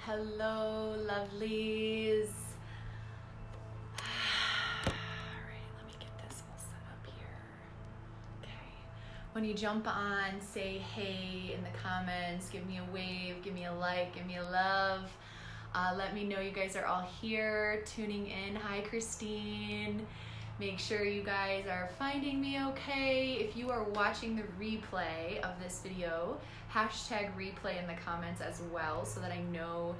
Hello, lovelies. All right, let me get this all set up here. Okay. When you jump on, say hey in the comments, give me a wave, give me a like, give me a love. Let me know you guys are all here, tuning in. Hi, Christine. Make sure you guys are finding me okay. If you are watching the replay of this video, hashtag replay in the comments as well so that I know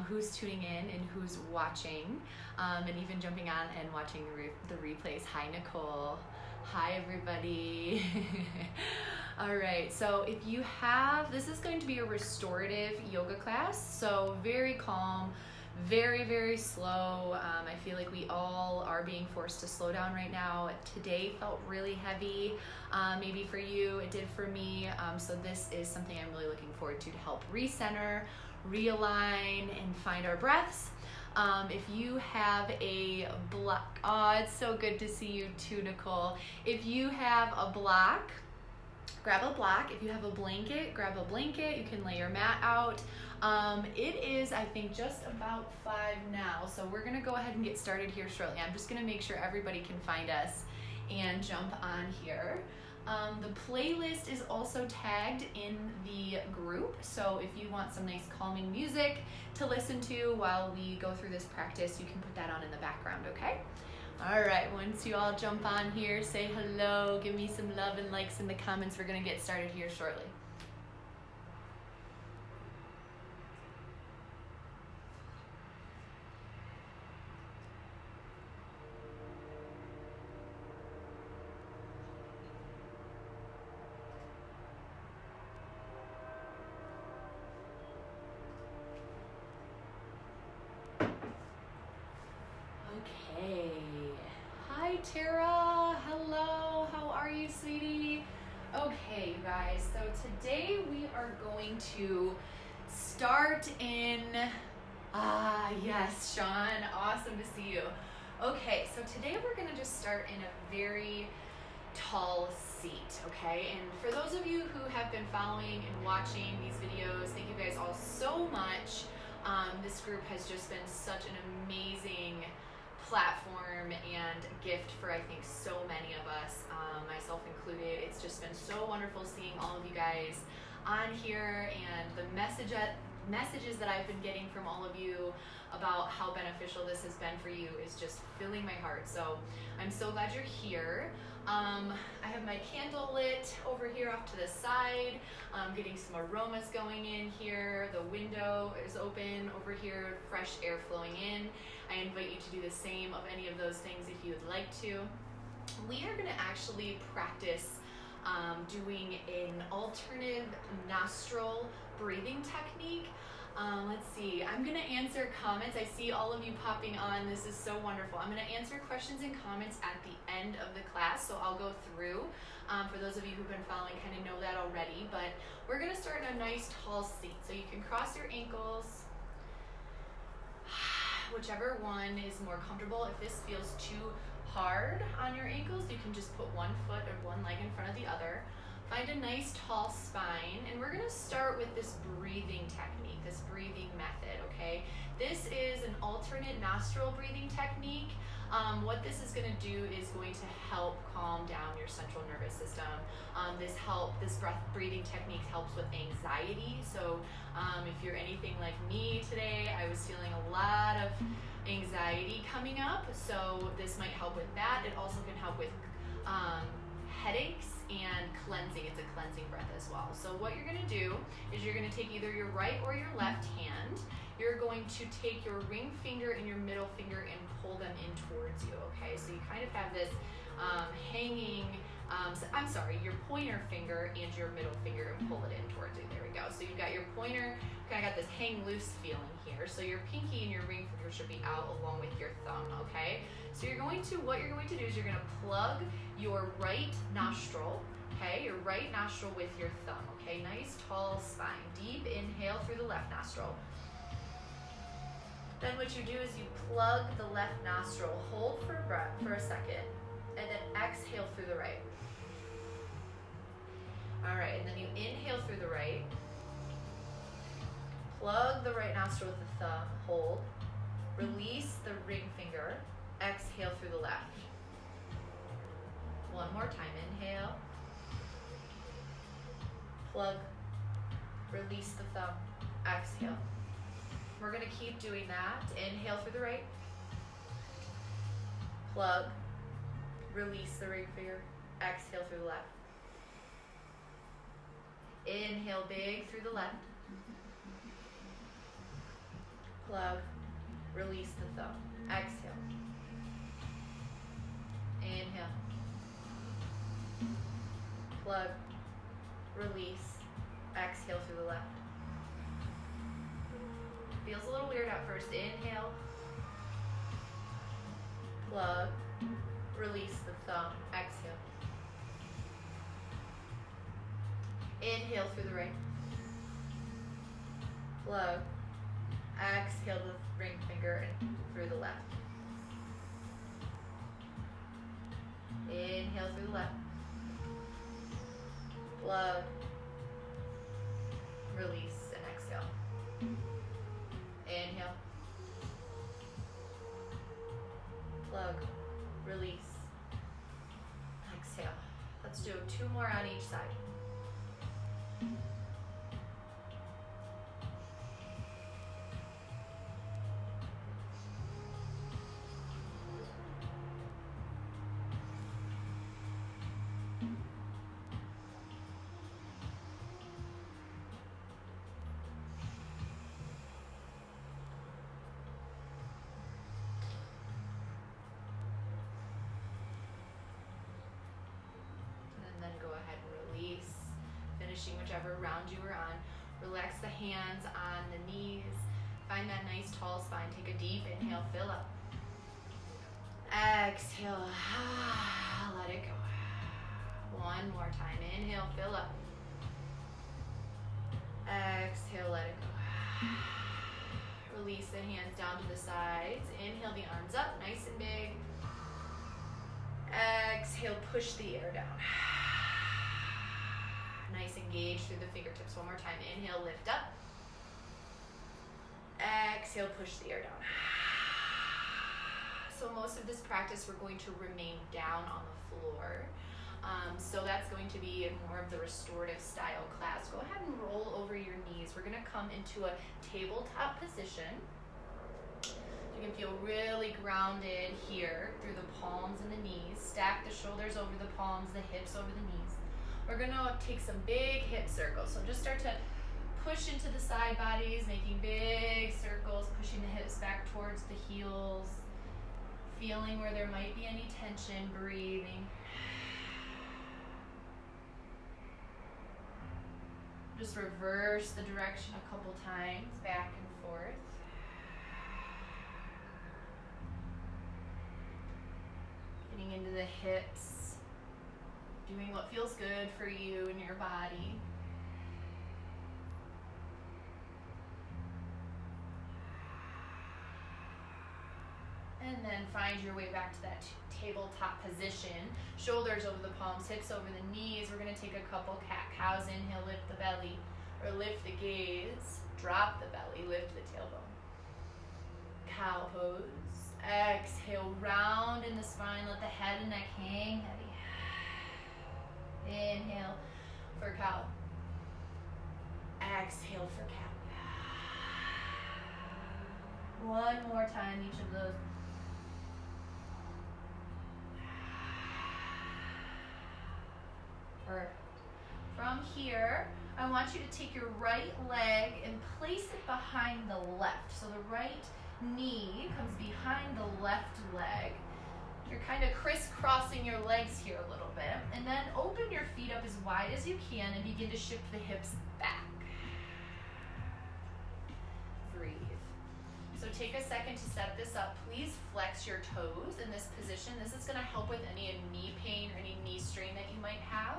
who's tuning in and who's watching, and even jumping on and watching the replays. Hi, Nicole. Hi, everybody. All right, so if you have, this is going to be a restorative yoga class, so very calm, very, very slow. I feel like we all are being forced to slow down right now. Today felt really heavy. Maybe for you, it did for me. So this is something I'm really looking forward to help recenter, realign, and find our breaths. If you have a block, oh, it's so good to see you too, Nicole. If you have a block, grab a block. If you have a blanket, grab a blanket. You can lay your mat out. It is, I think, just about 5 now, so we're gonna go ahead and get started here shortly. I'm just gonna make sure everybody can find us and jump on here. The playlist is also tagged in the group, so if you want some nice calming music to listen to while we go through this practice, you can put that on in the background, okay? All right, once you all jump on here, say hello, give me some love and likes in the comments. We're gonna get started here shortly. Okay. Hi, Tara. Hello. How are you, sweetie? Okay, you guys. So today we are going to start in. Yes, Sean. Awesome to see you. Okay, so today we're going to just start in a very tall seat, okay? And for those of you who have been following and watching these videos, thank you guys all so much. This group has just been such an amazing platform and gift for, I think, so many of us, myself included. It's just been so wonderful seeing all of you guys on here, and the messages that I've been getting from all of you about how beneficial this has been for you is just filling my heart. So I'm so glad you're here. I have my candle lit over here off to the side. Getting some aromas going in here. The window is open over here, fresh air flowing in. I invite you to do the same of any of those things if you would like to. We are going to actually practice doing an alternative nostril breathing technique. Let's see, I'm going to answer comments. I see all of you popping on. This is so wonderful. I'm going to answer questions and comments at the end of the class, so I'll go through. For those of you who've been following, kind of know that already, but we're going to start in a nice tall seat. So you can cross your ankles, whichever one is more comfortable. If this feels too hard on your ankles, you can just put one foot or one leg in front of the other. Find a nice tall spine, and we're going to start with this breathing technique, this breathing method, okay? This is an alternate nostril breathing technique. What this is going to do is going to help calm down your central nervous system. This breathing technique helps with anxiety. So if you're anything like me today, I was feeling a lot of anxiety coming up, so this might help with that. It also can help with headaches and cleansing. It's a cleansing breath as well. So what you're going to do is you're going to take either your right or your left hand. You're going to take your ring finger and your middle finger and pull them in towards you, okay? So you kind of have this hanging, your pointer finger and your middle finger and pull it in towards you. There we go. So you've got your pointer, kind of got this hang loose feeling here. So your pinky and your ring finger should be out along with your thumb, okay? So what you're going to do is you're going to plug your right nostril, okay? Your right nostril with your thumb, okay? Nice tall spine. Deep inhale through the left nostril. Then what you do is you plug the left nostril, hold for a second, and then exhale through the right. All right, and then you inhale through the right, Plug the right nostril with the thumb, hold. Release the ring finger, exhale through the left. One more time, inhale. Plug, release the thumb, exhale. We're gonna keep doing that. Inhale through the right. Plug, release the ring finger, exhale through the left. Inhale big through the left. Plug, release the thumb, exhale. Inhale. Plug, release, exhale through the left. Feels a little weird at first. Inhale. Plug, release the thumb, exhale. Inhale through the right. Plug, exhale the ring finger and through the left. Inhale through the left. Plug, release, and exhale. Inhale. Plug, release, exhale. Let's do 2 more on each side. Finishing whichever round you were on. Relax the hands on the knees. Find that nice tall spine. Take a deep inhale, fill up. Exhale, let it go. One more time. Inhale, fill up. Exhale, let it go. Release the hands down to the sides. Inhale the arms up, nice and big. Exhale, push the air down. Nice, engage through the fingertips. One more time. Inhale, lift up. Exhale, push the air down. So most of this practice, we're going to remain down on the floor. So that's going to be more of the restorative style class. Go ahead and roll over your knees. We're gonna come into a tabletop position. You can feel really grounded here through the palms and the knees. Stack the shoulders over the palms, the hips over the knees. We're gonna take some big hip circles. So just start to push into the side bodies, making big circles, pushing the hips back towards the heels, feeling where there might be any tension, breathing. Just reverse the direction a couple times, back and forth. Getting into the hips, doing what feels good for you and your body. And then find your way back to that tabletop position. Shoulders over the palms, hips over the knees. We're gonna take a couple cat-cows. Inhale, lift the belly, or lift the gaze. Drop the belly, lift the tailbone. Cow pose. Exhale, round in the spine. Let the head and neck hang heavy. Inhale for cow. Exhale for cat. One more time, each of those. Perfect. From here, I want you to take your right leg and place it behind the left. So the right knee comes behind the left leg. You're kind of crisscrossing your legs here a little bit. And then open your feet up as wide as you can and begin to shift the hips back. Breathe. So take a second to set this up. Please flex your toes in this position. This is going to help with any knee pain or any knee strain that you might have.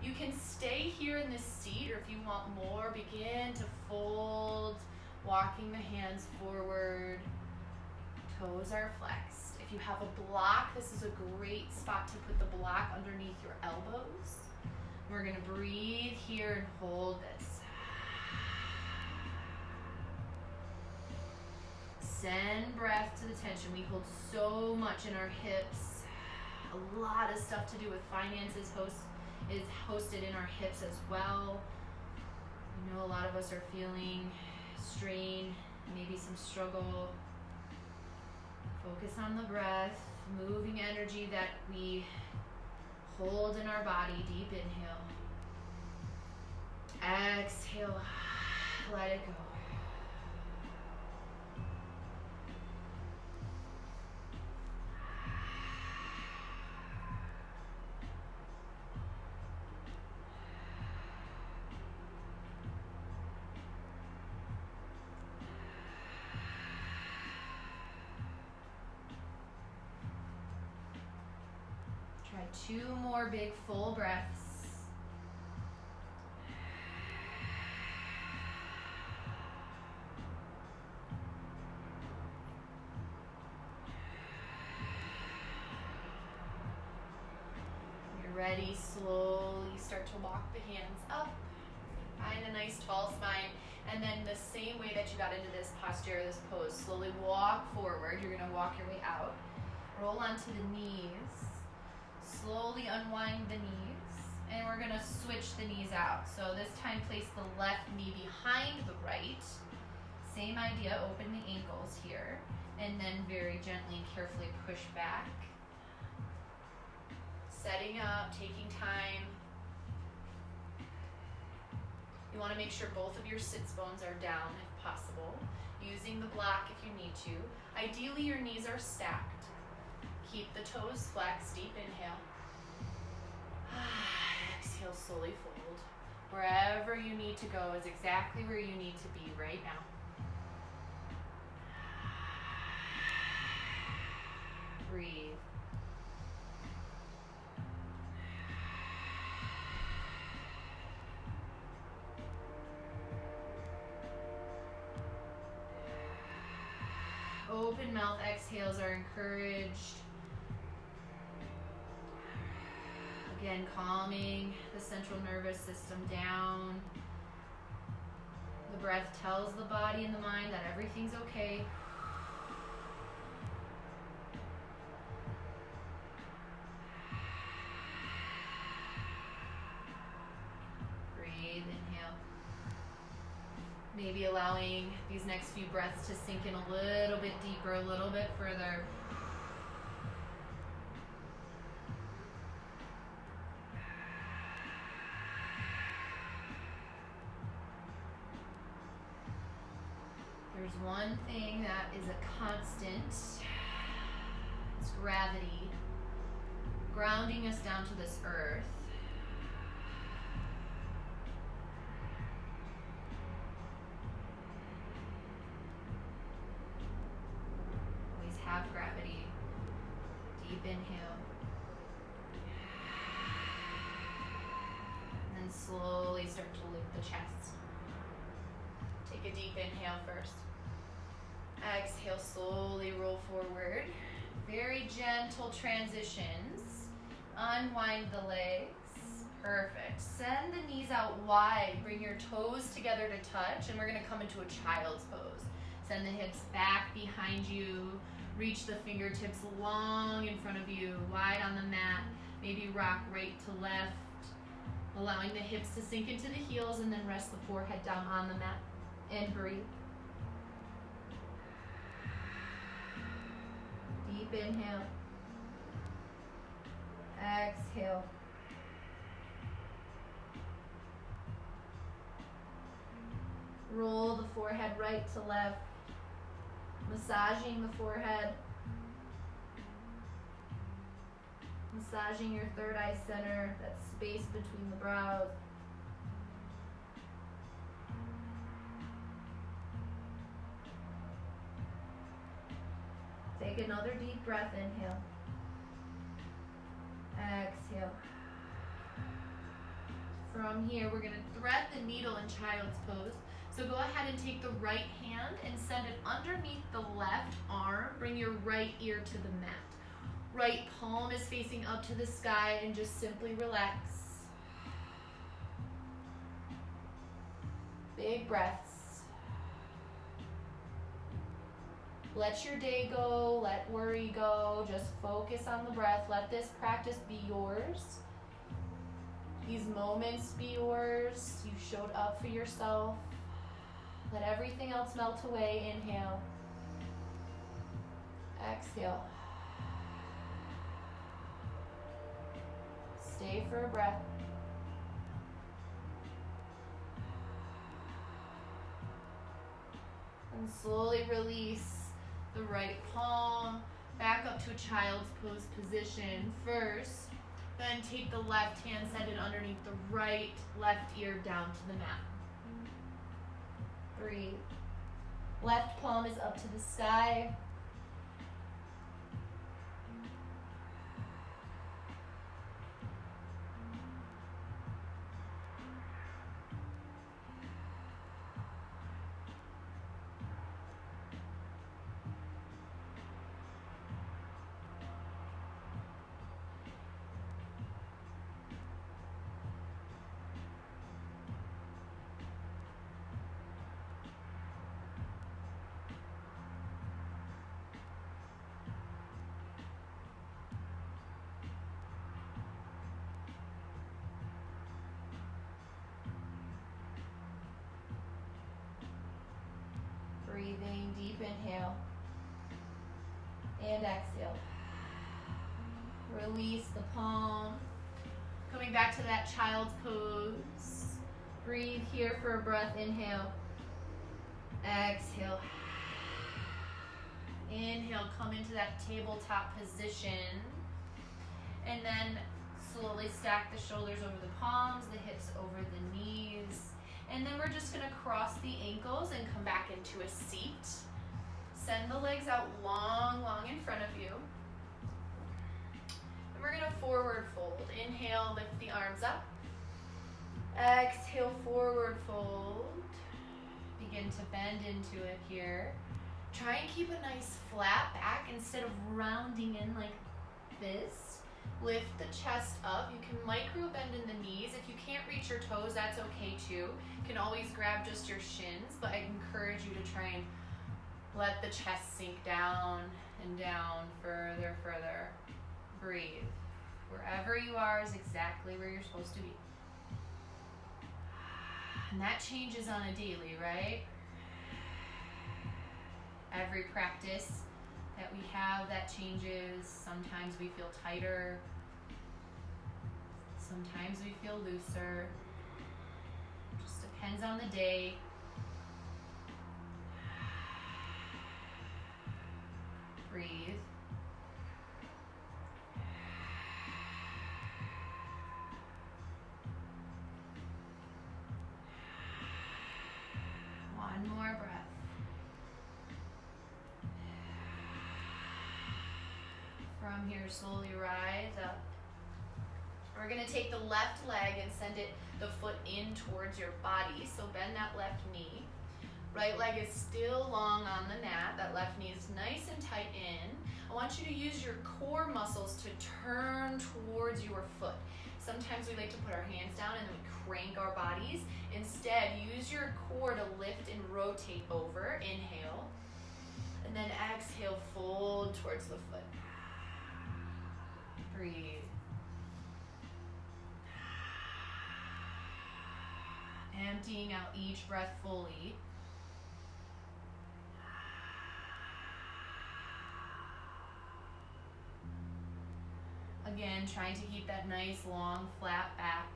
You can stay here in this seat, or if you want more, begin to fold, walking the hands forward. Toes are flexed. If you have a block, this is a great spot to put the block underneath your elbows. We're going to breathe here and hold this. Send breath to the tension. We hold so much in our hips. A lot of stuff to do with finances is hosted in our hips as well. I know a lot of us are feeling strain, maybe some struggle. Focus on the breath, moving energy that we hold in our body. Deep inhale. Exhale. Let it go. Try 2 more big full breaths. When you're ready, slowly start to walk the hands up. Find a nice tall spine. And then the same way that you got into this posture, this pose, slowly walk forward. You're going to walk your way out. Roll onto the knees. Slowly unwind the knees, and we're gonna switch the knees out. So this time place the left knee behind the right. Same idea, open the ankles here, and then very gently and carefully push back. Setting up, taking time. You wanna make sure both of your sits bones are down if possible. Using the block if you need to. Ideally your knees are stacked. Keep the toes flexed, deep inhale. Exhale, slowly fold. Wherever you need to go is exactly where you need to be right now. Breathe. Open mouth exhales are encouraged. Again, calming the central nervous system down. The breath tells the body and the mind that everything's okay. Breathe, inhale. Maybe allowing these next few breaths to sink in a little bit deeper, a little bit further. There's one thing that is a constant. It's gravity, grounding us down to this earth. Always have gravity. Deep inhale. And then slowly start to lift the chest. Take a deep inhale first. Exhale, slowly roll forward. Very gentle transitions. Unwind the legs. Perfect. Send the knees out wide. Bring your toes together to touch, and we're going to come into a child's pose. Send the hips back behind you. Reach the fingertips long in front of you, wide on the mat. Maybe rock right to left, allowing the hips to sink into the heels, and then rest the forehead down on the mat. And breathe. Deep inhale. Exhale. Roll the forehead right to left. Massaging the forehead. Massaging your third eye center, that space between the brows. Take another deep breath, inhale. Exhale. From here, we're going to thread the needle in child's pose. So go ahead and take the right hand and send it underneath the left arm. Bring your right ear to the mat. Right palm is facing up to the sky, and just simply relax. Big breaths. Let your day go, let worry go, just focus on the breath. Let this practice be yours. These moments be yours. You showed up for yourself. Let everything else melt away. Inhale. Exhale. Stay for a breath. And slowly release the right palm back up to a child's pose position first. Then take the left hand, set it underneath the right left ear down to the mat. Breathe. Left palm is up to the sky. Breathing, deep inhale and exhale. Release the palm. Coming back to that child's pose. Breathe here for a breath. Inhale. Exhale. Inhale, come into that tabletop position. And then slowly stack the shoulders over the palms, the hips over the knees. And then we're just gonna cross the ankles and come back into a seat. Send the legs out long, long in front of you. And we're gonna forward fold. Inhale, lift the arms up. Exhale, forward fold. Begin to bend into it here. Try and keep a nice flat back instead of rounding in like this. Lift the chest up. You can micro bend in the knees. If you can't reach your toes, that's okay too. You can always grab just your shins, but I encourage you to try and let the chest sink down and down, further, further. Breathe. Wherever you are is exactly where you're supposed to be. And that changes on a daily, right? Every practice that we have, that changes. Sometimes we feel tighter. Sometimes we feel looser. Just depends on the day. Breathe. One more breath. From here, slowly rise up. We're gonna take the left leg and send the foot in towards your body. So bend that left knee. Right leg is still long on the mat. That left knee is nice and tight in. I want you to use your core muscles to turn towards your foot. Sometimes we like to put our hands down and then we crank our bodies. Instead, use your core to lift and rotate over. Inhale. And then exhale, fold towards the foot. Breathe. Emptying out each breath fully. Again, trying to keep that nice, long, flat back.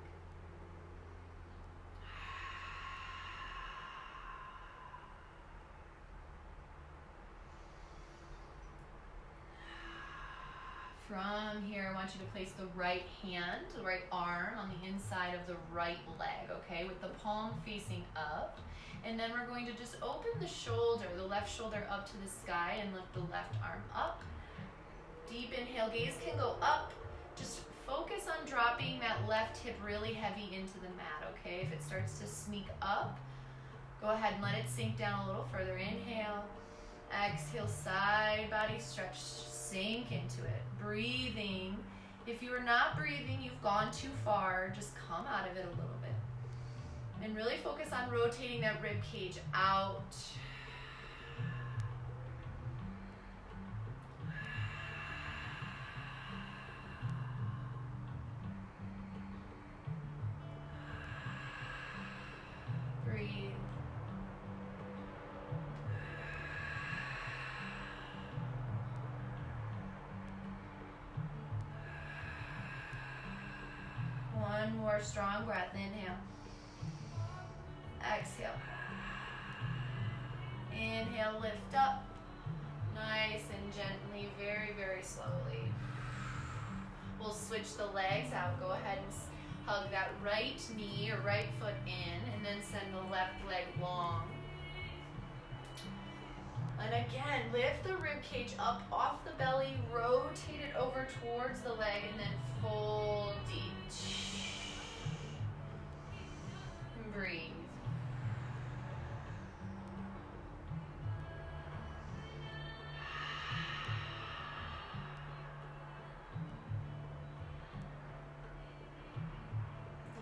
From here, I want you to place the right hand, the right arm on the inside of the right leg, okay, with the palm facing up. And then we're going to just open the shoulder, the left shoulder up to the sky and lift the left arm up. Deep inhale, gaze can go up. Just focus on dropping that left hip really heavy into the mat, okay? If it starts to sneak up, go ahead and let it sink down a little further. Inhale, exhale, side body stretch. Sink into it. Breathing. If you are not breathing, you've gone too far. Just come out of it a little bit. And really focus on rotating that rib cage out. more. Strong breath. Inhale. Exhale. Inhale, lift up. Nice and gently, very, very slowly. We'll switch the legs out. Go ahead and hug that right knee or right foot in, and then send the left leg long. And again, lift the rib cage up off the belly, rotate it over towards the leg, and then fold deep. Breathe.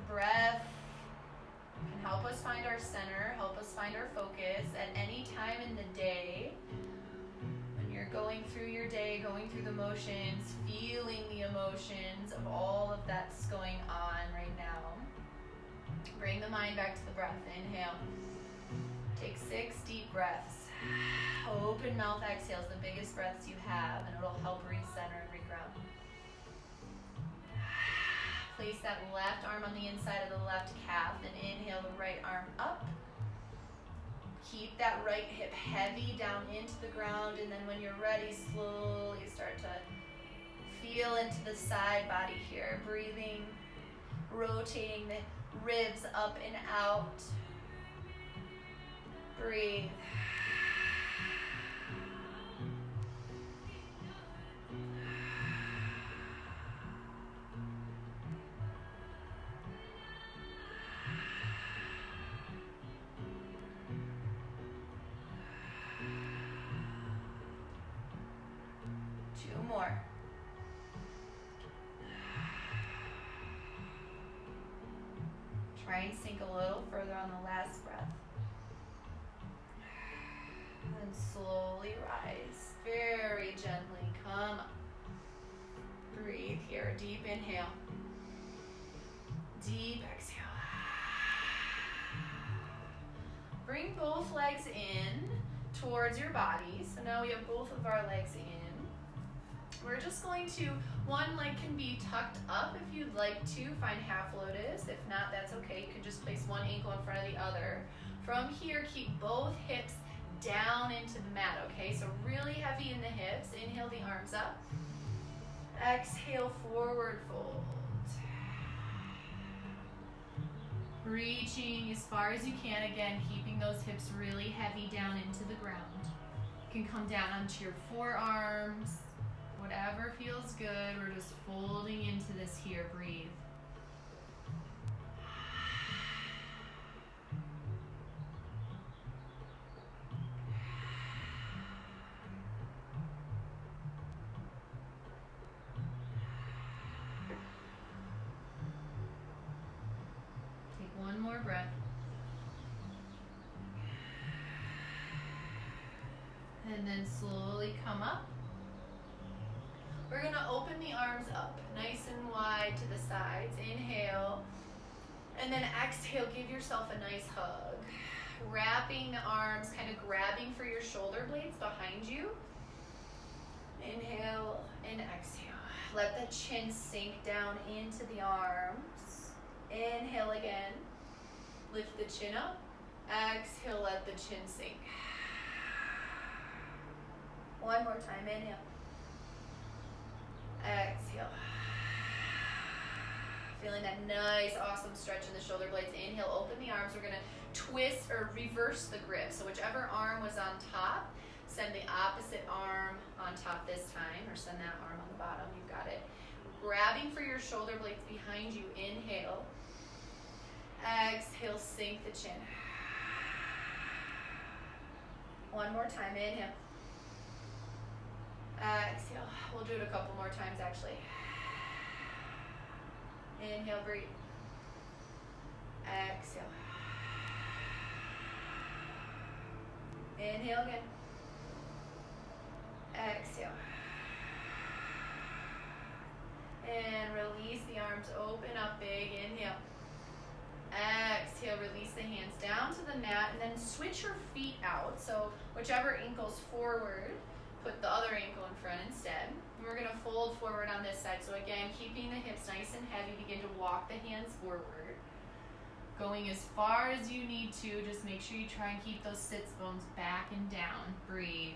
Breath can help us find our center, help us find our focus at any time in the day. When you're going through your day, going through the motions, feeling the emotions of all of that's going on right now. Bring the mind back to the breath. Inhale. Take 6 deep breaths. Open mouth exhales, the biggest breaths you have, and it'll help recenter and reground. Place that left arm on the inside of the left calf and inhale the right arm up. Keep that right hip heavy down into the ground, and then when you're ready, slowly start to feel into the side body here. Breathing, rotating the ribs up and out. Breathe. More. Try and sink a little further on the last breath. And slowly rise. Very gently. Come up. Breathe here. Deep inhale. Deep exhale. Bring both legs in towards your body. So now we have both of our legs in. We're just going to, one leg can be tucked up if you'd like to, find half lotus. If not, that's okay. You can just place one ankle in front of the other. From here, keep both hips down into the mat, okay? So really heavy in the hips. Inhale the arms up. Exhale, forward fold. Reaching as far as you can, again, keeping those hips really heavy down into the ground. You can come down onto your forearms. Whatever feels good, we're just folding into this here. Breathe. Take one more breath. And then slowly come up. We're going to open the arms up, nice and wide to the sides. Inhale. And then exhale, give yourself a nice hug. Wrapping the arms, kind of grabbing for your shoulder blades behind you. Inhale and exhale. Let the chin sink down into the arms. Inhale again. Lift the chin up. Exhale, let the chin sink. One more time. Inhale. Exhale. Feeling that nice, awesome stretch in the shoulder blades. Inhale, open the arms. We're going to twist or reverse the grip. So whichever arm was on top, send the opposite arm on top this time, or send that arm on the bottom. You've got it. Grabbing for your shoulder blades behind you. Inhale. Exhale, sink the chin. One more time. Inhale. Exhale. We'll do it a couple more times actually. Inhale, breathe. Exhale. Inhale again. Exhale. And release the arms, open up big. Inhale. Exhale, release the hands down to the mat, and then switch your feet out. So whichever ankle's forward, put the other ankle in front instead. And we're gonna fold forward on this side. So again, keeping the hips nice and heavy, begin to walk the hands forward. Going as far as you need to, just make sure you try and keep those sits bones back and down. Breathe.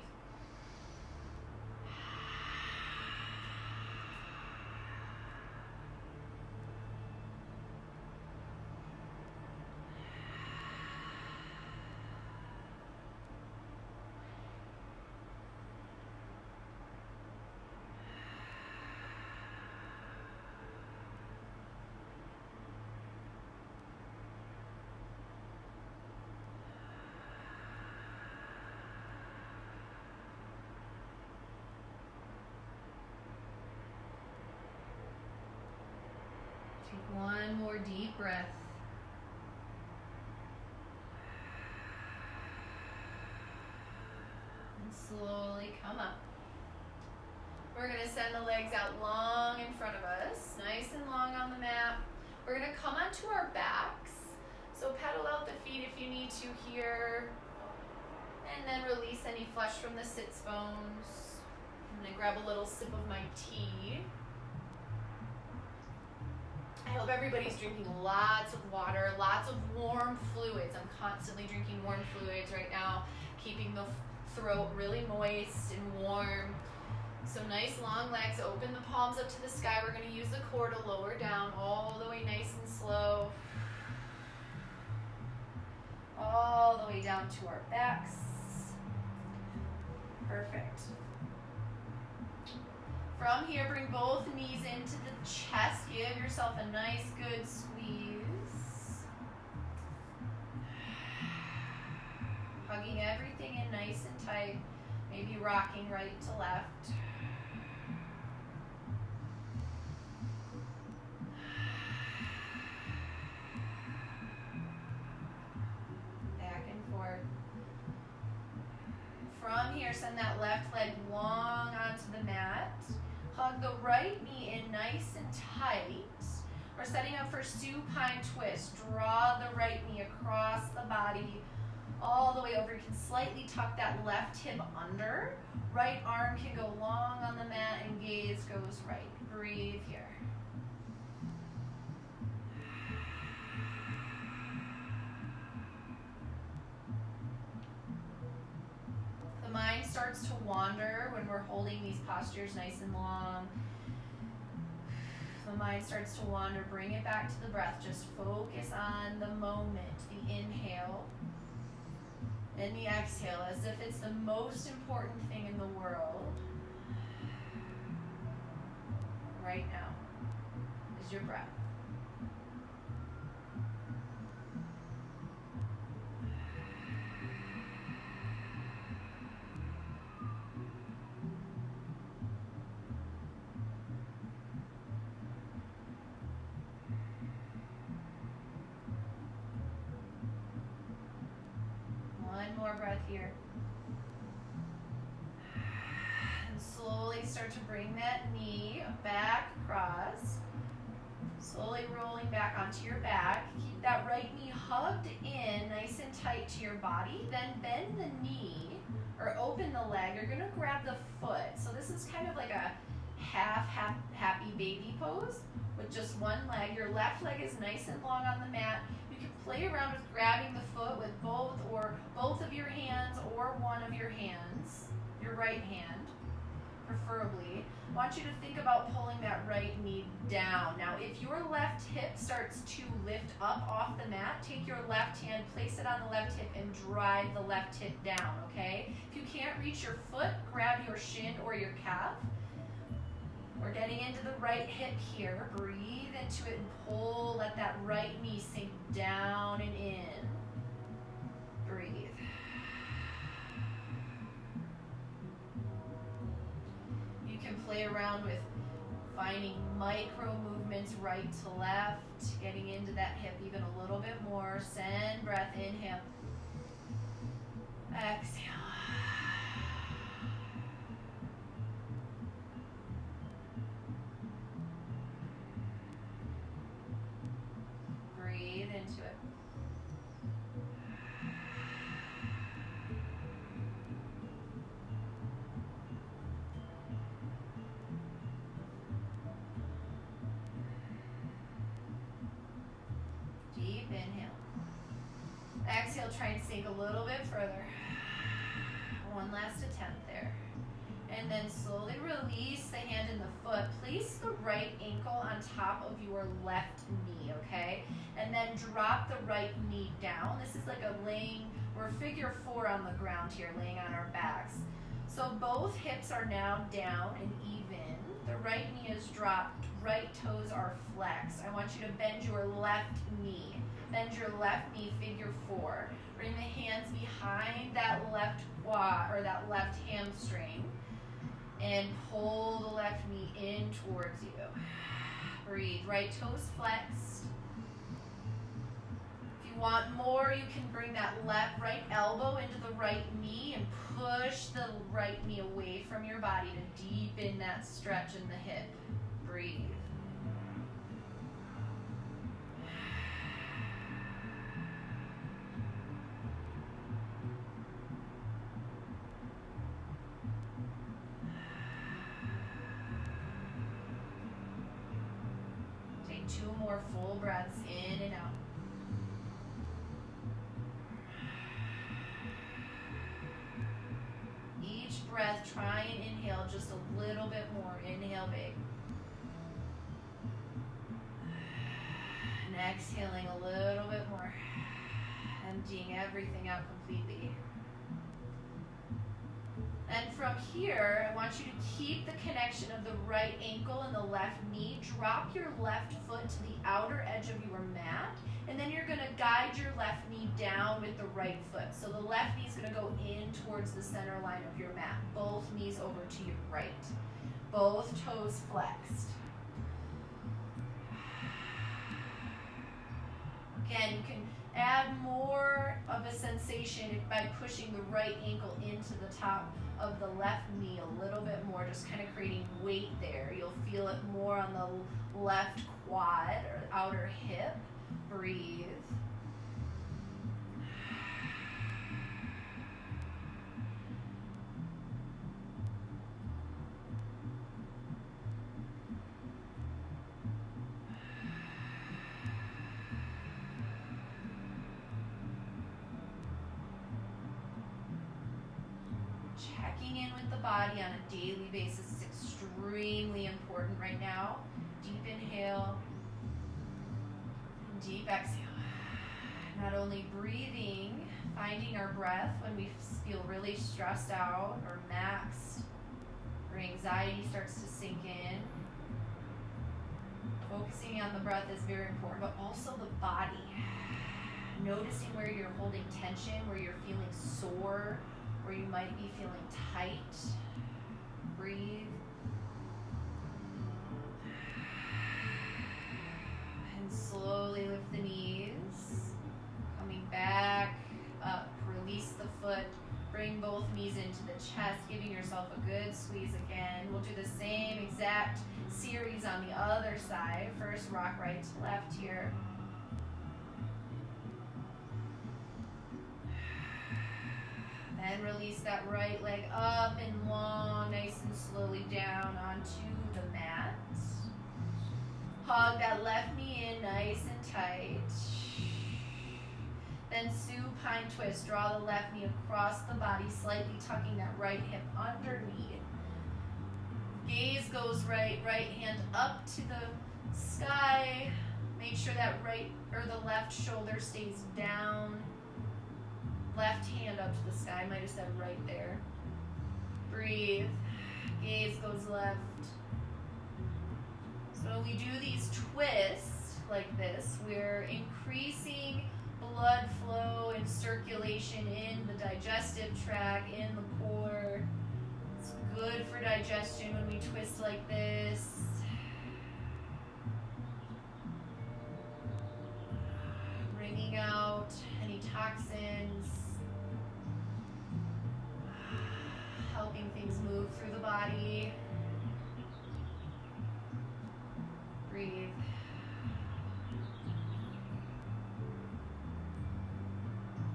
Take one more deep breath. And slowly come up. We're going to send the legs out long in front of us, nice and long on the mat. We're going to come onto our backs. So pedal out the feet if you need to here. And then release any flesh from the sits bones. I'm going to grab a little sip of my tea. I hope everybody's drinking lots of water, lots of warm fluids. I'm constantly drinking warm fluids right now, keeping the throat really moist and warm. So nice long legs, open the palms up to the sky. We're going to use the core to lower down all the way nice and slow. All the way down to our backs. Perfect. From here, bring both knees into the chest. Give yourself a nice, good squeeze. Hugging everything in nice and tight. Maybe rocking right to left. Back and forth. From here, send that left leg long onto the mat. Hug the right knee in nice and tight. We're setting up for supine twist. Draw the right knee across the body all the way over. You can slightly tuck that left hip under. Right arm can go long on the mat and gaze goes right. Breathe here. The mind starts to wander when we're holding these postures nice and long. The mind starts to wander, bring it back to the breath. Just focus on the moment, the inhale and the exhale, as if it's the most important thing in the world. Right now is your breath. One more breath here. And slowly start to bring that knee back across. Slowly rolling back onto your back. Keep that right knee hugged in, nice and tight to your body. Then bend the knee, or open the leg. You're gonna grab the foot. So this is kind of like a half happy baby pose with just one leg. Your left leg is nice and long on the mat. Play around with grabbing the foot with both of your hands or one of your hands, your right hand, preferably. I want you to think about pulling that right knee down. Now, if your left hip starts to lift up off the mat, take your left hand, place it on the left hip, and drive the left hip down, okay? If you can't reach your foot, grab your shin or your calf. We're getting into the right hip here. Breathe into it and pull. Let that right knee sink down and in. Breathe. You can play around with finding micro movements right to left, getting into that hip even a little bit more. Send breath, inhale. Exhale. Breathe into it. inhale. Exhale, try and sink a little bit further. One last attempt there. And then slowly release the hand and the foot. Place the right ankle on top of your left knee, okay? And then drop the right knee down. This is like a we're figure 4 on the ground here, laying on our backs. So both hips are now down and even. The right knee is dropped, right toes are flexed. I want you to bend your left knee. Bend your left knee, figure 4. Bring the hands behind that left quad, or that left hamstring. And pull the left knee in towards you. Breathe. Right toes flexed. If you want more, you can bring that right elbow into the right knee and push the right knee away from your body to deepen that stretch in the hip. Breathe. Take 2 more full breaths in and out. Each breath, try and inhale just a little bit more. Inhale big. And exhaling a little bit more. Emptying everything out completely. And from here, I want you to keep the connection of the right ankle and the left knee. Drop your left foot to the outer edge of your mat. And then you're going to guide your left knee down with the right foot. So the left knee is going to go in towards the center line of your mat. Both knees over to your right. Both toes flexed. Again, you can add more of a sensation by pushing the right ankle into the top of the left knee a little bit more, just kind of creating weight there. You'll feel it more on the left quad or outer hip. Breathe. Checking in with the body on a daily basis is extremely important right now. Deep inhale. Deep exhale. Not only breathing, finding our breath when we feel really stressed out or maxed, or anxiety starts to sink in. Focusing on the breath is very important, but also the body. Noticing where you're holding tension, where you're feeling sore, where you might be feeling tight. Breathe. Slowly lift the knees, coming back up, release the foot, bring both knees into the chest, giving yourself a good squeeze again. We'll do the same exact series on the other side. First, rock right to left here. Then release that right leg up and long, nice and slowly down onto the mat. Hug that left knee in nice and tight. Then supine twist. Draw the left knee across the body, slightly tucking that right hip underneath. Gaze goes right hand up to the sky. Make sure that the left shoulder stays down. Left hand up to the sky. Might have said right there. Breathe. Gaze goes left. So when we do these twists like this, we're increasing blood flow and circulation in the digestive tract, in the core. It's good for digestion when we twist like this. Bringing out any toxins. Helping things move through the body. Breathe.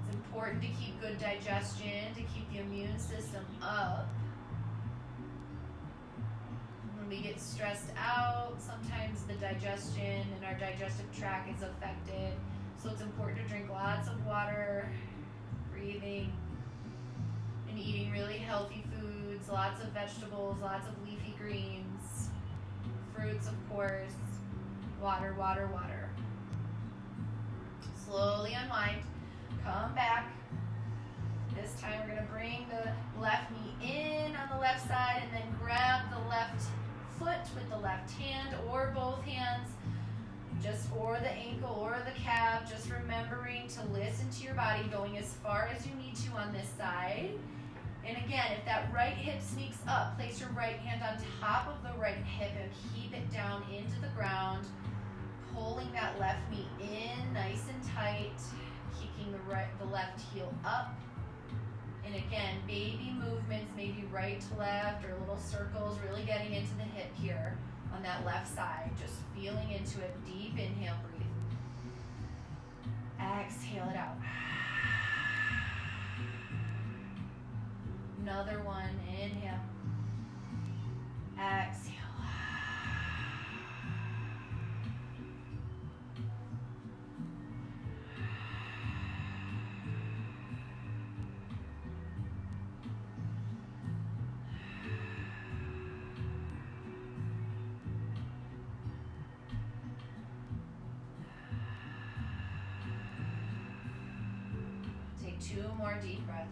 It's important to keep good digestion, to keep the immune system up. When we get stressed out, sometimes the digestion and our digestive tract is affected. So it's important to drink lots of water, breathing, and eating really healthy foods, lots of vegetables, lots of leafy greens, fruits, of course, water, water, water. Slowly unwind, come back. This time we're gonna bring the left knee in on the left side and then grab the left foot with the left hand or both hands, or the ankle or the calf, just remembering to listen to your body, going as far as you need to on this side. And again, if that right hip sneaks up, place your right hand on top of the right hip and keep it down into the ground, pulling that left knee in nice and tight, kicking the left heel up. And again, baby movements, maybe right to left or little circles, really getting into the hip here on that left side, just feeling into it. Deep inhale, breathe. Exhale it out. Another one, inhale. Exhale. Take 2 more deep breaths.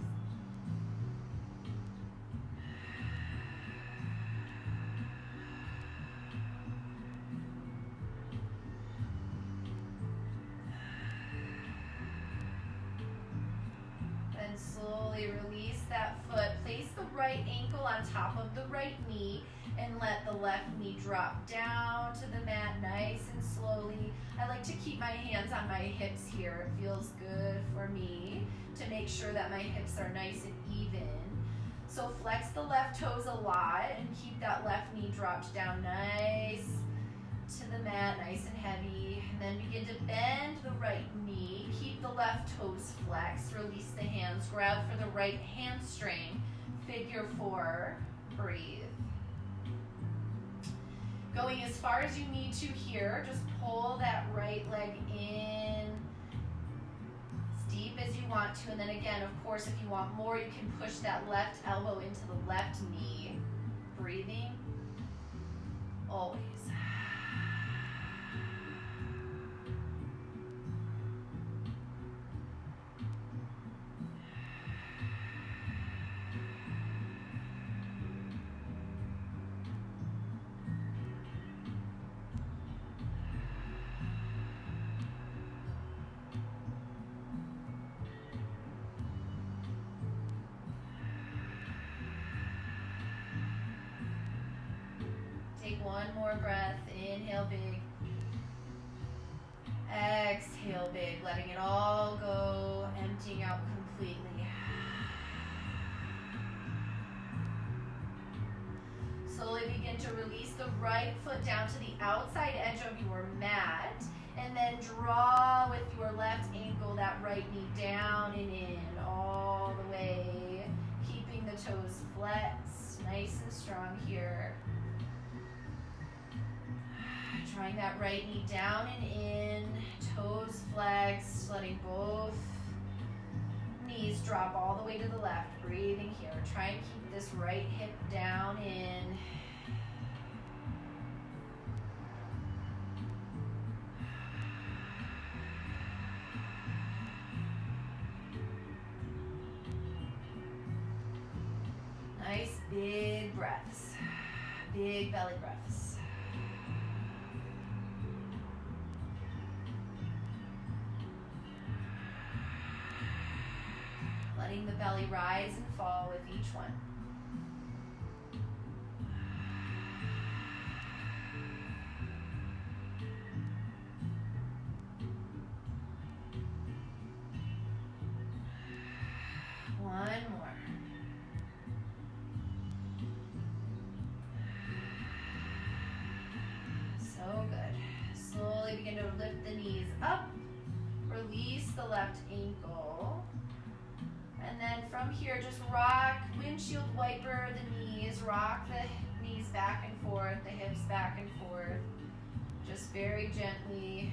Then slowly release that foot. Place the right ankle on top of the right knee and let the left knee drop down to the mat nice and slowly. I like to keep my hands on my hips here. It feels good for me to make sure that my hips are nice and even. So flex the left toes a lot and keep that left knee dropped down nice to the mat, nice and heavy. And then begin to bend the right knee. Keep the left toes flexed. Release the hands. Grab for the right hamstring. Figure 4. Breathe. Going as far as you need to here. Just pull that right leg in as deep as you want to. And then again, of course, if you want more, you can push that left elbow into the left knee. Breathing. Always. Take 1 more breath. Inhale big. Exhale big. Letting it all go. Emptying out completely. Slowly begin to release the right foot down to the outside edge of your mat. And then draw with your left ankle that right knee down and in. All the way. Keeping the toes flexed. Nice and strong here. Drawing that right knee down and in, toes flexed, letting both knees drop all the way to the left. Breathing here. Try and keep this right hip down in. Nice big breaths, big belly breaths. Letting the belly rise and fall with each one. One more. So good. Slowly begin to lift the knees up. Release the left ankle. And then from here, just rock, windshield wiper the knees, rock the knees back and forth, the hips back and forth, just very gently.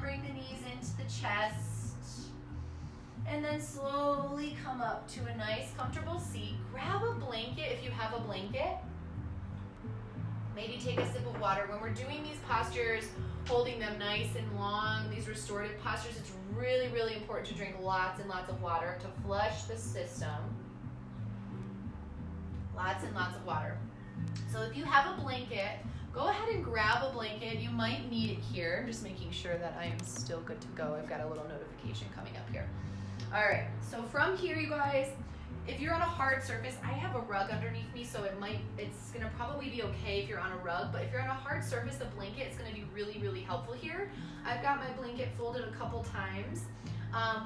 bring the knees into the chest. And then slowly come up to a nice, comfortable seat. Grab a blanket if you have a blanket. Maybe take a sip of water. When we're doing these postures, holding them nice and long, these restorative postures, it's really, really important to drink lots and lots of water to flush the system. Lots and lots of water. So if you have a blanket, go ahead and grab a blanket. You might need it here. I'm just making sure that I am still good to go. I've got a little notification coming up here. All right, so from here, you guys, if you're on a hard surface, I have a rug underneath me, so it's gonna probably be okay if you're on a rug, but if you're on a hard surface, a blanket is gonna be really, really helpful here. I've got my blanket folded a couple times.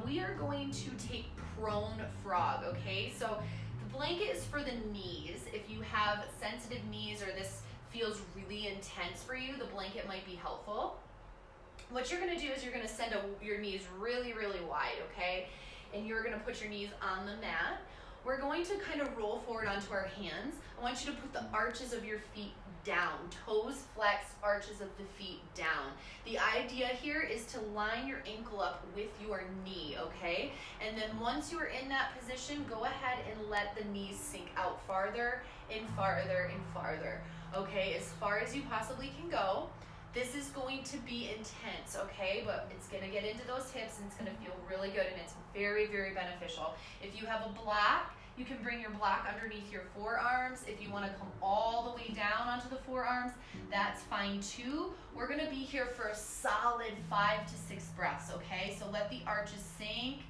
We are going to take prone frog, okay? So the blanket is for the knees. If you have sensitive knees or this feels really intense for you, the blanket might be helpful. What you're gonna do is you're gonna send your knees really, really wide, okay? And you're gonna put your knees on the mat. We're going to kind of roll forward onto our hands. I want you to put the arches of your feet down. Toes flexed, arches of the feet down. The idea here is to line your ankle up with your knee, okay? And then once you are in that position, go ahead and let the knees sink out farther and farther and farther, okay? As far as you possibly can go. This is going to be intense, okay? But it's gonna get into those hips and it's gonna feel really good and it's very, very beneficial. If you have a block, you can bring your block underneath your forearms. If you wanna come all the way down onto the forearms, that's fine too. We're gonna be here for a solid 5 to 6 breaths, okay? So let the arches sink.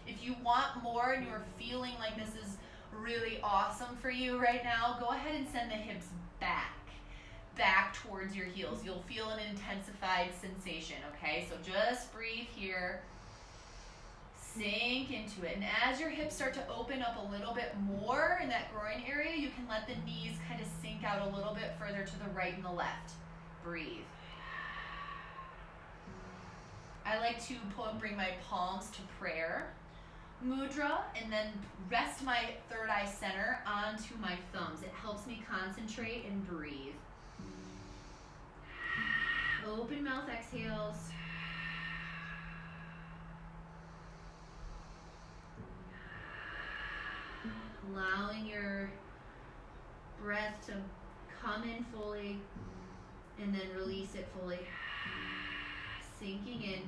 If you want more and you're feeling like this is really awesome for you right now, go ahead and send the hips back towards your heels. You'll feel an intensified sensation, okay? So just breathe here. Sink into it. And as your hips start to open up a little bit more in that groin area, you can let the knees kind of sink out a little bit further to the right and the left. Breathe. I like to bring my palms to prayer mudra and then rest my third eye center onto my thumbs. It helps me concentrate and breathe. Open mouth exhales. Allowing your breath to come in fully and then release it fully. Sinking in.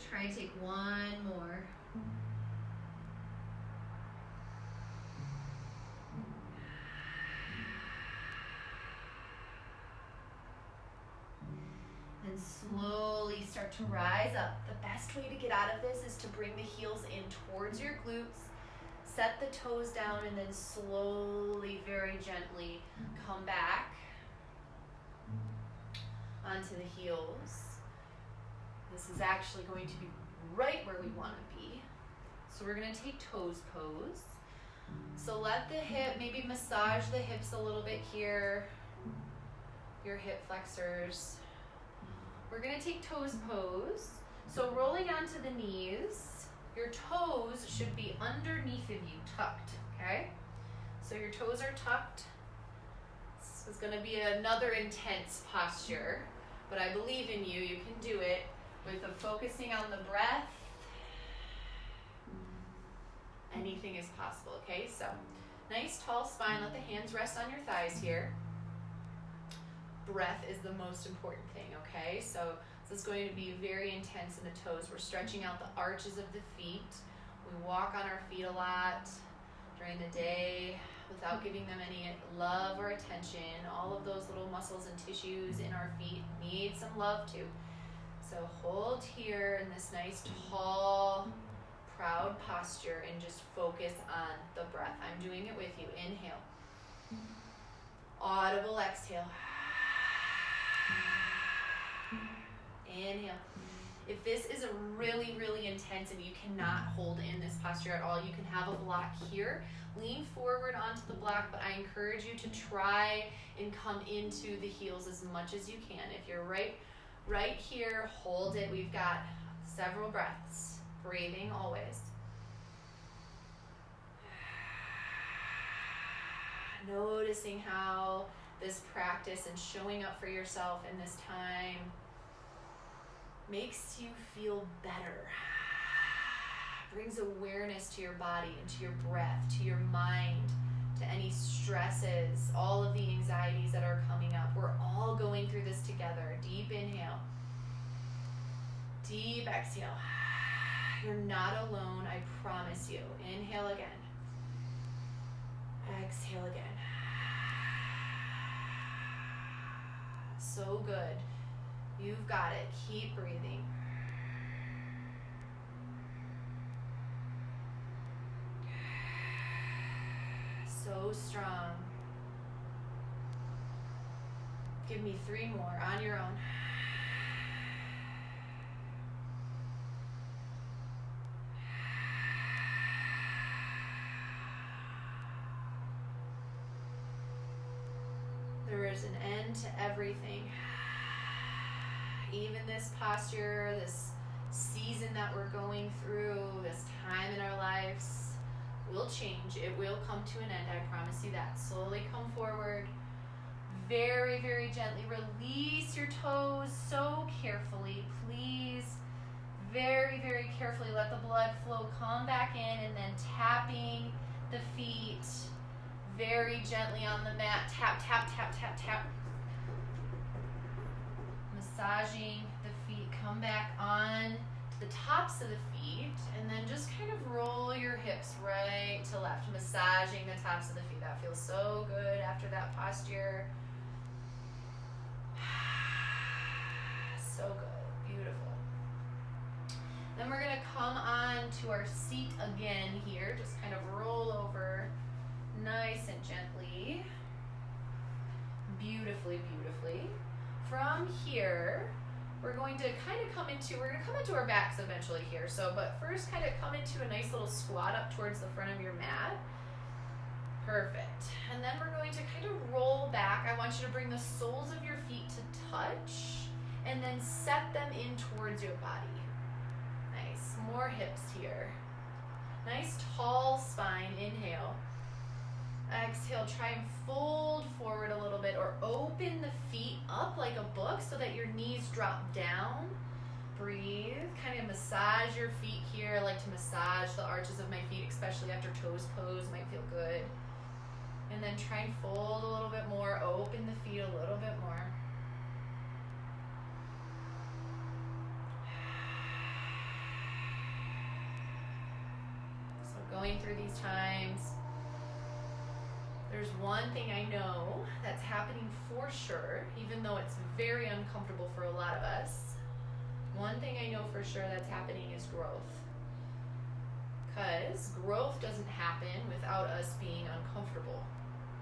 Try to take one more. And slowly start to rise up. The best way to get out of this is to bring the heels in towards your glutes, set the toes down, and then slowly, very gently come back onto the heels. This is actually going to be right where we want to be. So we're going to take toes pose. So let the hip, maybe massage the hips a little bit here, your hip flexors. We're going to take toes pose. So rolling onto the knees, your toes should be underneath of you, tucked, okay? So your toes are tucked. This is going to be another intense posture, but I believe in you. You can do it. With the focusing on the breath, anything is possible, okay? So, nice tall spine, let the hands rest on your thighs here. Breath is the most important thing, okay? So, this is going to be very intense in the toes. We're stretching out the arches of the feet. We walk on our feet a lot during the day. without giving them any love or attention. All of those little muscles and tissues in our feet need some love too. So hold here in this nice, tall, proud posture and just focus on the breath. I'm doing it with you. Inhale. Audible exhale. Inhale. If this is a really, really intense and you cannot hold in this posture at all, you can have a block here. Lean forward onto the block, but I encourage you to try and come into the heels as much as you can. If you're right here, hold it. We've got several breaths. Breathing always. Noticing how this practice and showing up for yourself in this time makes you feel better. Brings awareness to your body and to your breath, to your mind, to any stresses, all of the anxieties that are coming up. We're all going through this together. Deep inhale. Deep exhale. You're not alone, I promise you. Inhale again. Exhale again. So good. You've got it. Keep breathing. So strong. Give me 3 more on your own. There is an end to everything. Even this posture, this season that we're going through, this time in our lives will change. It will come to an end. I promise you that. Slowly come forward. Very, very gently release your toes so carefully. Please, very, very carefully let the blood flow come back in, and then tapping the feet very gently on the mat. Tap, tap, tap, tap, tap. Massaging the feet. Come back on to the tops of the feet, and then just kind of roll your hips right to left. Massaging the tops of the feet. That feels so good after that posture. So good. Beautiful. Then we're going to come on to our seat again here. Just kind of roll over nice and gently. Beautifully, beautifully. From here, we're going to come into our backs eventually here. So, but first kind of come into a nice little squat up towards the front of your mat. Perfect. And then we're going to kind of roll back. I want you to bring the soles of your feet to touch and then set them in towards your body. Nice. More hips here. Nice tall spine. Inhale. Exhale, try and fold forward a little bit or open the feet up like a book so that your knees drop down. Breathe, kind of massage your feet here. I like to massage the arches of my feet, especially after toes pose, might feel good. And then try and fold a little bit more, open the feet a little bit more. So going through these times, there's one thing I know that's happening for sure, even though it's very uncomfortable for a lot of us. One thing I know for sure that's happening is growth. Because growth doesn't happen without us being uncomfortable,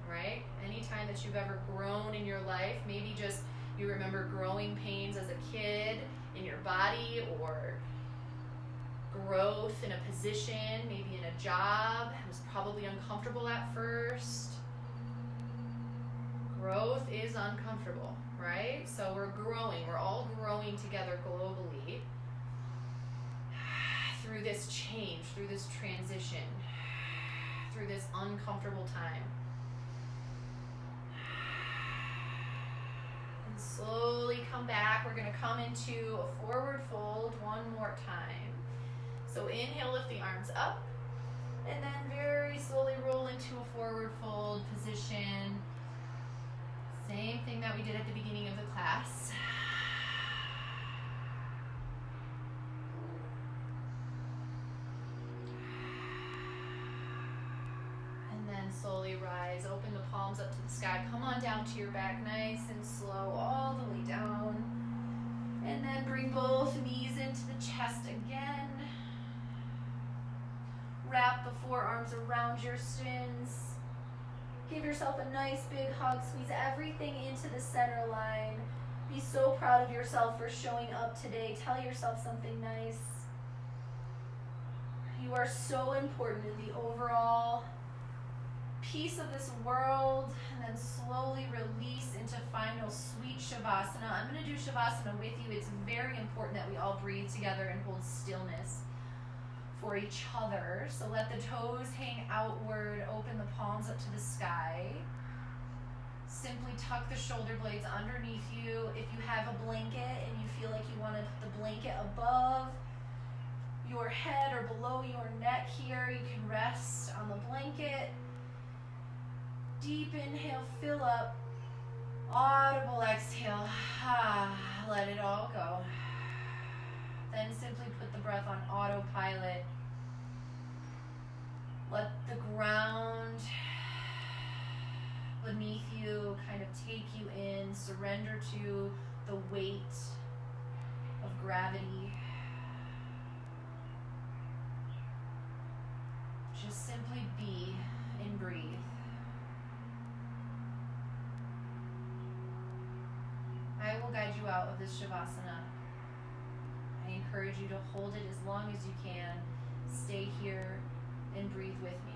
right? Anytime that you've ever grown in your life, maybe just you remember growing pains as a kid in your body, or growth in a position, maybe in a job. It was probably uncomfortable at first. Growth is uncomfortable, right? So we're growing. We're all growing together globally through this change, through this transition, through this uncomfortable time. And slowly come back. We're going to come into a forward fold one more time. So inhale, lift the arms up, and then very slowly roll into a forward fold position. Same thing that we did at the beginning of the class. And then slowly rise. Open the palms up to the sky. Come on down to your back, nice and slow, all the way down. And then bring both knees into the chest again. Wrap the forearms around your shins. Give yourself a nice big hug. Squeeze everything into the center line. Be so proud of yourself for showing up today. Tell yourself something nice. You are so important in the overall peace of this world. And then slowly release into final sweet Shavasana. I'm going to do Shavasana with you. It's very important that we all breathe together and hold stillness for each other. So let the toes hang outward, open the palms up to the sky. Simply tuck the shoulder blades underneath you. If you have a blanket and you feel like you want to put the blanket above your head or below your neck here, you can rest on the blanket. Deep inhale, fill up. Audible exhale, let it all go. Then simply put the breath on autopilot. Let the ground beneath you kind of take you in. Surrender to the weight of gravity. Just simply be and breathe. I will guide you out of this Shavasana. I encourage you to hold it as long as you can. Stay here and breathe with me.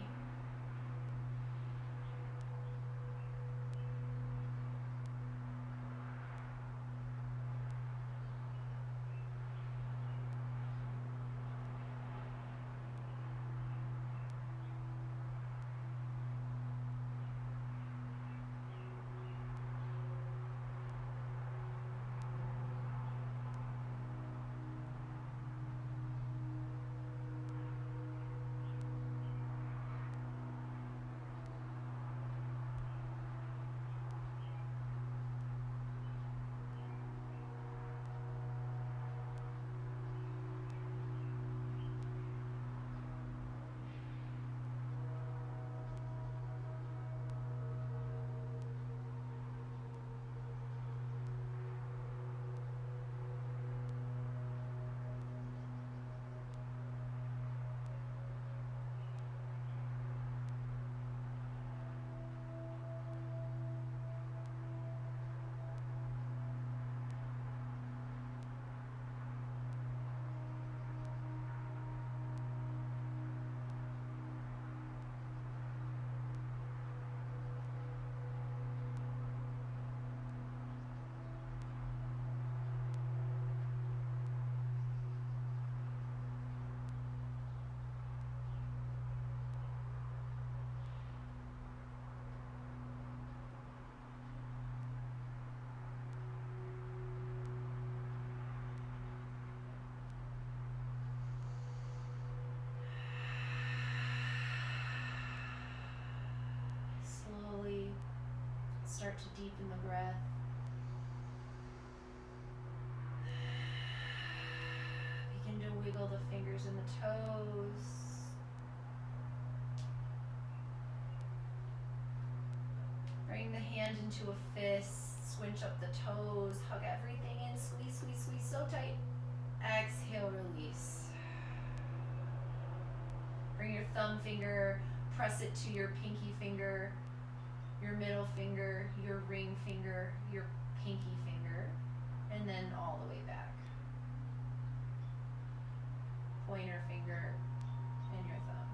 Start to deepen the breath. Begin to wiggle the fingers and the toes. Bring the hand into a fist. Swinch up the toes. Hug everything in. Squeeze, squeeze, squeeze so tight. Exhale, release. Bring your thumb finger, press it to your pinky finger, your middle finger, your ring finger, your pinky finger, and then all the way back. Pointer finger and your thumb.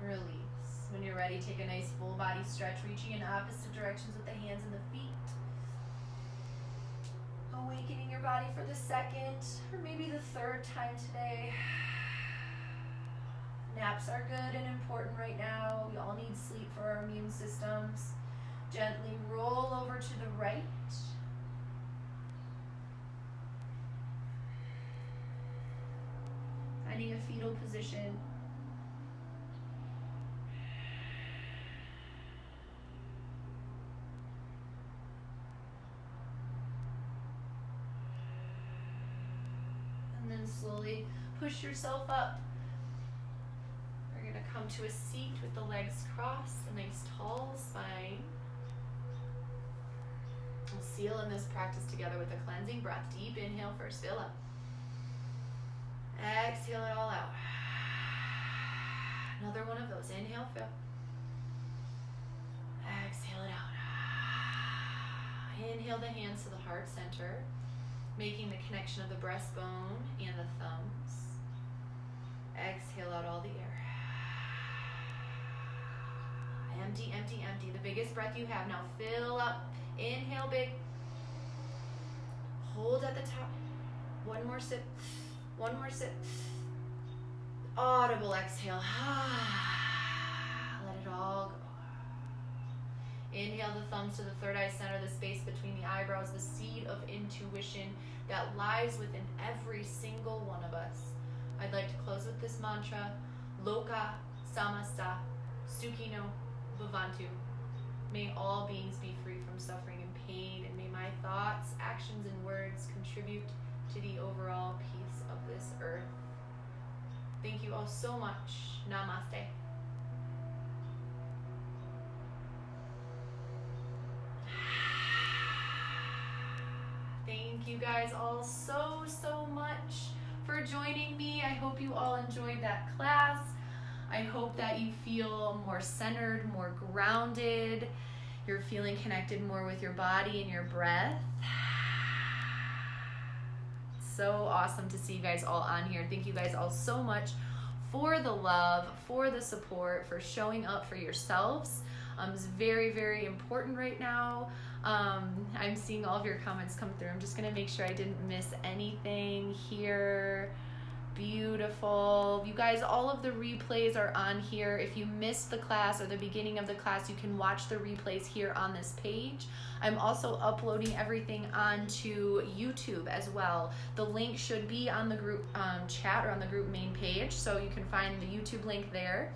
Release. When you're ready, take a nice full body stretch, reaching in opposite directions with the hands and the feet. Awakening your body for the second, or maybe the third time today. Naps are good and important right now. We all need sleep for our immune systems. Gently roll over to the right. Finding a fetal position. And then slowly push yourself up. We're going to come to a seat with the legs crossed, a nice tall spine. We'll seal in this practice together with a cleansing breath. Deep inhale first, fill up. Exhale it all out. Another one of those. Inhale, fill. Exhale it out. Inhale the hands to the heart center, making the connection of the breastbone and the thumbs. Exhale out all the air. Empty, empty, empty. The biggest breath you have. Now fill up. Inhale big. Hold at the top. One more sip. One more sip. Audible exhale. Let it all go. Inhale the thumbs to the third eye center, the space between the eyebrows, the seed of intuition that lies within every single one of us. I'd like to close with this mantra. Loka samasta sukhino bhavantu. May all beings be free from suffering and pain, and may my thoughts, actions, and words contribute to the overall peace of this earth. Thank you all so much. Namaste. Thank you guys all so much for joining me. I hope you all enjoyed that class. I hope that you feel more centered, more grounded. You're feeling connected more with your body and your breath. So awesome to see you guys all on here. Thank you guys all so much for the love, for the support, for showing up for yourselves. It's very, very important right now. I'm seeing all of your comments come through. I'm just gonna make sure I didn't miss anything here. Beautiful. You guys, all of the replays are on here. If you missed the class or the beginning of the class, you can watch the replays here on this page. I'm also uploading everything onto YouTube as well. The link should be on the group chat or on the group main page, so you can find the YouTube link there.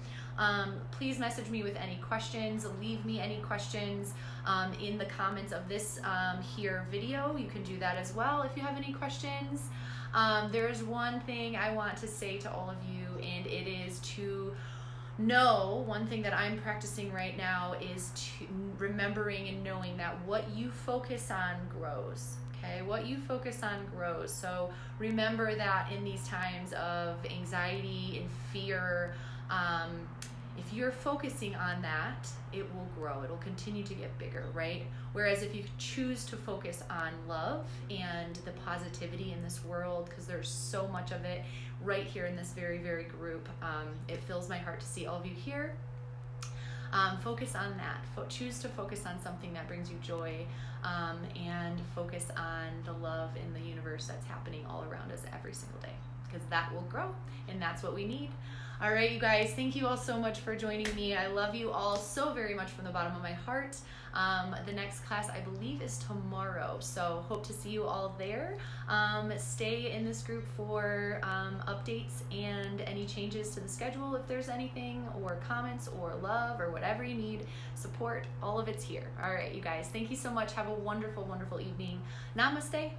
Please message me with any questions. Leave me any questions in the comments of this here video. You can do that as well if you have any questions. There's one thing I want to say to all of you, and it is to know, one thing that I'm practicing right now is to remembering and knowing that what you focus on grows. Okay, what you focus on grows. So remember that in these times of anxiety and fear, if you're focusing on that, it will grow. It'll continue to get bigger, right? Whereas if you choose to focus on love and the positivity in this world, because there's so much of it right here in this very, very group, it fills my heart to see all of you here. Focus on that. Choose to focus on something that brings you joy, and focus on the love in the universe that's happening all around us every single day, because that will grow, and that's what we need. All right, you guys, thank you all so much for joining me. I love you all so very much from the bottom of my heart. The next class, I believe, is tomorrow, so hope to see you all there. Stay in this group for updates and any changes to the schedule if there's anything, or comments, or love, or whatever you need, support, all of it's here. All right, you guys, thank you so much. Have a wonderful, wonderful evening. Namaste.